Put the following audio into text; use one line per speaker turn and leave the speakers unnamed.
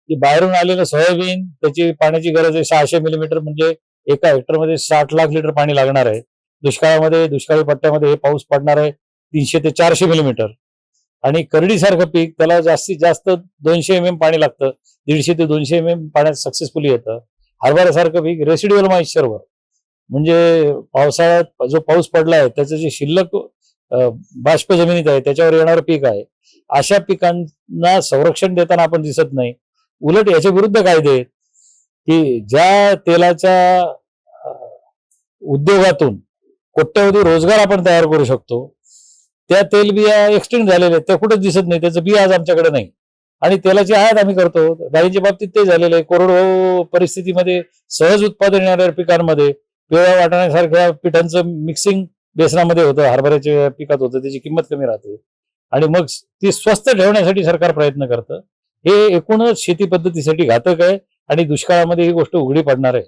की बाहेरून आलेलं सोयाबीन त्याची पाण्याची गरज आहे 600 मिलीमीटर, म्हणजे एका हेक्टरमध्ये 60 लाख लिटर पाणी लागणार आहे. दुष्काळामध्ये, दुष्काळी पट्ट्यामध्ये हे पाऊस पडणार आहे 300 ते 400 मिलीमीटर. आणि करडीसारखं पीक त्याला जास्तीत जास्त 200 पाणी लागतं, 150 ते 200 पाण्यात सक्सेसफुली येतं. हरभऱ्यासारखं पीक रेसिड्युअल मॉइश्चरवर, म्हणजे पावसाळ्यात जो पाऊस पडलाय त्याचं जे शिल्लक बाष्प जमिनीत आहे त्याच्यावर येणारं पीक आहे. अशा पिकांना संरक्षण देताना आपण दिसत नाही. उलट याच्या विरुद्ध कायदे आहेत की ज्या तेलाच्या उद्योगातून कोट्यवधी रोजगार आपण तयार करू शकतो, त्या तेलबिया एक्सटेंड झालेल्या आहेत, त्या कुठेच दिसत नाही. त्याचं बिया आज आमच्याकडे नाही आणि तेलाची आयात आम्ही करतो. डाळींच्या बाबतीत ते झालेलं आहे. कोरडवाहू परिस्थितीमध्ये सहज उत्पादन येणाऱ्या पिकांमध्ये पिवळ्या वाटाण्यासारख्या पिठांचं मिक्सिंग बेसनामध्ये होतं, हरभऱ्याच्या पिकात होतं, त्याची किंमत कमी राहते आणि मग ती स्वस्त ठेवण्यासाठी सरकार प्रयत्न करतं. हे एकूणच शेती पद्धतीसाठी घातक आहे आणि दुष्काळामध्ये ही गोष्ट उघडी पडणार आहे.